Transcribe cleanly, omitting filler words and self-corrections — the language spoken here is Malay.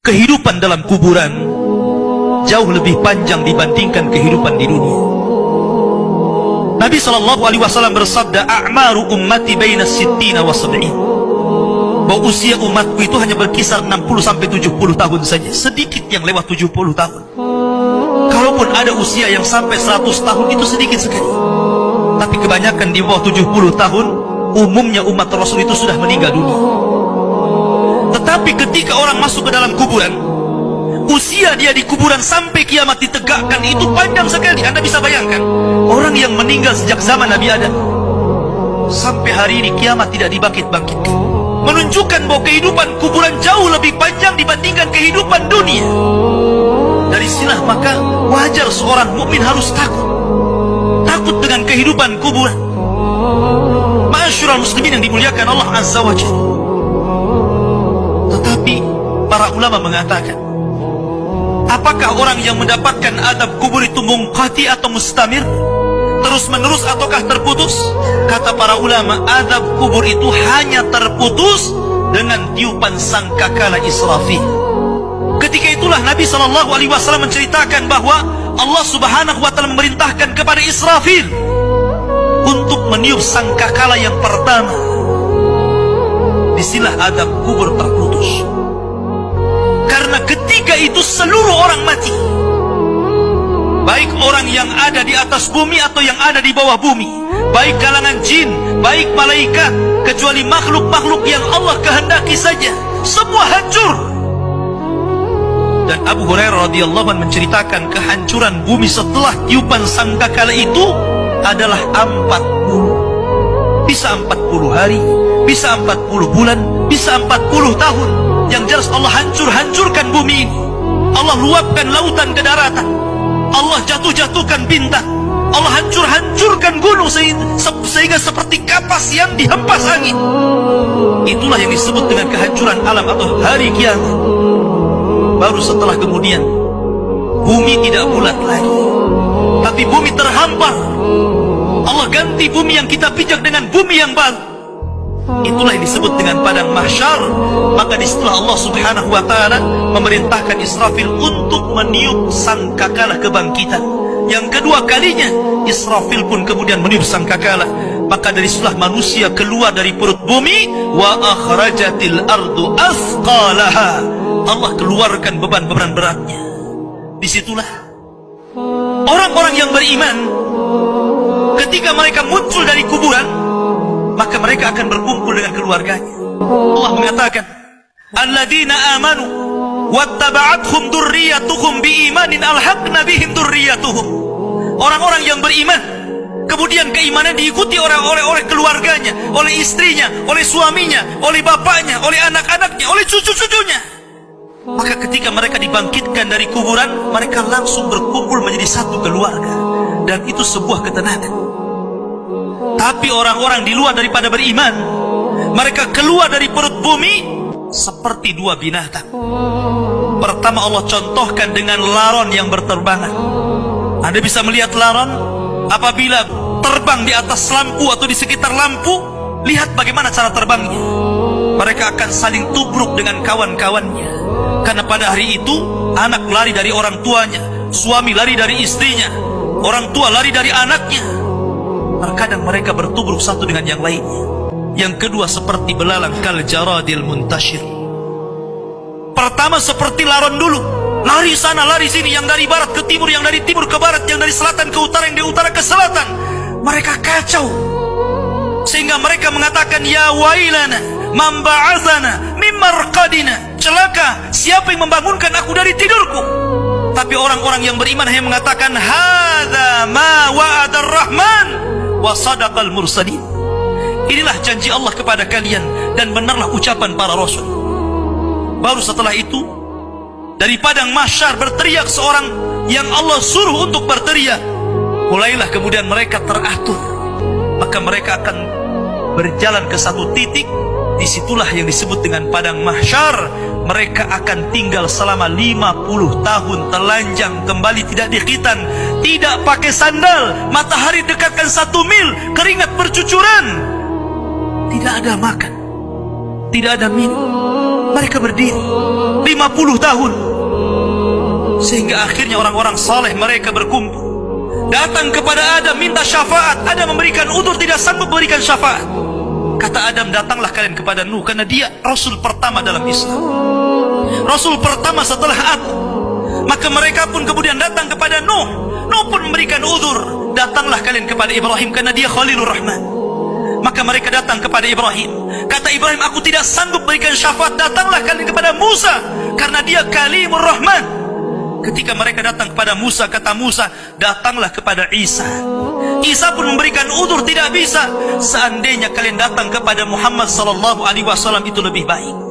kehidupan dalam kuburan jauh lebih panjang dibandingkan kehidupan di dunia. Nabi SAW bersabda, a'maru ummati baina sittina wa sab'in, bahwa usia umatku itu hanya berkisar 60 sampai 70 tahun saja. Sedikit yang lewat 70 tahun. Kalaupun ada usia yang sampai 100 tahun, itu sedikit sekali. Tapi kebanyakan di bawah 70 tahun, umumnya umat Rasul itu sudah meninggal dunia. Tetapi ketika orang masuk ke dalam kuburan, usia dia di kuburan sampai kiamat ditegakkan itu panjang sekali. Anda bisa bayangkan, orang yang meninggal sejak zaman Nabi Adam sampai hari ini kiamat tidak dibangkit-bangkitkan, menunjukkan bahwa kehidupan kuburan jauh lebih panjang dibandingkan kehidupan dunia. Dari sinilah maka wajar seorang mukmin harus takut dengan kehidupan kuburan. Ma'asyiral muslimin yang dimuliakan Allah Azza wa Jalla. Tetapi para ulama mengatakan, apakah orang yang mendapatkan adab kubur itu munqati atau mustamir, terus menerus ataukah terputus? Kata para ulama, adab kubur itu hanya terputus dengan tiupan sangkakala Israfil. Ketika itulah Nabi SAW menceritakan bahwa Allah Subhanahu wa Ta'ala memerintahkan kepada Israfil untuk meniup sangkakala yang pertama. Disinilah adab kubur terputus. Karena ketika itu seluruh orang mati, baik orang yang ada di atas bumi atau yang ada di bawah bumi, baik kalangan jin, baik malaikat, kecuali makhluk-makhluk yang Allah kehendaki saja, semua hancur. Dan Abu Hurairah radhiyallahu anhu menceritakan kehancuran bumi setelah tiupan sangkakala itu adalah 40. Bisa 40 hari, bisa 40 bulan, bisa 40 tahun. Yang jelas Allah hancurkan bumi ini. Allah luapkan lautan ke daratan. Allah jatuhkan bintang. Allah hancurkan gunung sehingga seperti kapas yang dihempas angin. Itulah yang disebut dengan kehancuran alam atau hari kiamat. Baru setelah kemudian bumi tidak bulat lagi, tapi bumi terhampar. Allah ganti bumi yang kita pijak dengan bumi yang baru. Itulah yang disebut dengan padang mahsyar. Maka disitulah Allah Subhanahu wa Ta'ala memerintahkan Israfil untuk meniup sangkakala kebangkitan. Yang kedua kalinya Israfil pun kemudian meniup sangkakala. Maka dari situlah manusia keluar dari perut bumi. Wa akhrajatil ardu athqalaha. Allah keluarkan beban-beban beratnya. Disitulah orang-orang yang beriman, ketika mereka muncul dari kuburan, maka mereka akan berkumpul dengan keluarganya. Allah mengatakan, alladzina amanu wattaba'athum dzurriyyatuhum biimanin alhaqna bihim dzurriyyatuhum. Orang-orang yang beriman, kemudian keimanan diikuti oleh keluarganya, oleh istrinya, oleh suaminya, oleh bapaknya, oleh anak-anaknya, oleh cucu-cucunya. Maka ketika mereka dibangkitkan dari kuburan, mereka langsung berkumpul menjadi satu keluarga. Dan itu sebuah ketenangan. Tapi orang-orang di luar daripada beriman, mereka keluar dari perut bumi seperti dua binatang. Pertama Allah contohkan dengan laron yang berterbangan. Anda bisa melihat laron apabila terbang di atas lampu atau di sekitar lampu. Lihat bagaimana cara terbangnya. Mereka akan saling tubruk dengan kawan-kawannya. Karena pada hari itu anak lari dari orang tuanya, suami lari dari istrinya, orang tua lari dari anaknya. Terkadang mereka bertubruk satu dengan yang lainnya. Yang kedua seperti belalang kal jaradil muntashir. Pertama seperti laron dulu, lari sana lari sini, yang dari barat ke timur, yang dari timur ke barat, yang dari selatan ke utara, yang dari utara ke selatan. Mereka kacau sehingga mereka mengatakan, ya wailana man ba'atsana min marqadina. Celaka, siapa yang membangunkan aku dari tidurku? Tapi orang-orang yang beriman hanya mengatakan, hadza ma wa'adar rahman wa sadaqal mursalin. Inilah janji Allah kepada kalian dan benarlah ucapan para rasul. Baru setelah itu dari padang mahsyar berteriak seorang yang Allah suruh untuk berteriak. Mulailah kemudian mereka teratur. Maka mereka akan berjalan ke satu titik. Disitulah yang disebut dengan padang mahsyar. Mereka akan tinggal selama 50 tahun telanjang, kembali tidak dikhitan, tidak pakai sandal, matahari dekatkan 1 mil, keringat bercucuran, tidak ada makan. tidak ada minum. Mereka berdiri 50 tahun. Sehingga akhirnya orang-orang saleh mereka berkumpul, datang kepada Adam minta syafaat. Adam memberikan udzur, tidak sanggup memberikan syafaat. Kata Adam, datanglah kalian kepada Nuh, karena dia Rasul pertama dalam Islam, Rasul pertama setelah Adam. Maka mereka pun kemudian datang kepada Nuh. Nuh pun memberikan udzur, datanglah kalian kepada Ibrahim, karena dia Khalilur Rahman. Maka mereka datang kepada Ibrahim. Kata Ibrahim, aku tidak sanggup berikan syafaat, datanglah kalian kepada Musa, karena dia Kalimur Rahman. Ketika mereka datang kepada Musa, kata Musa, datanglah kepada Isa. Isa pun memberikan udzur, tidak bisa. Seandainya kalian datang kepada Muhammad sallallahu alaihi wasallam itu lebih baik.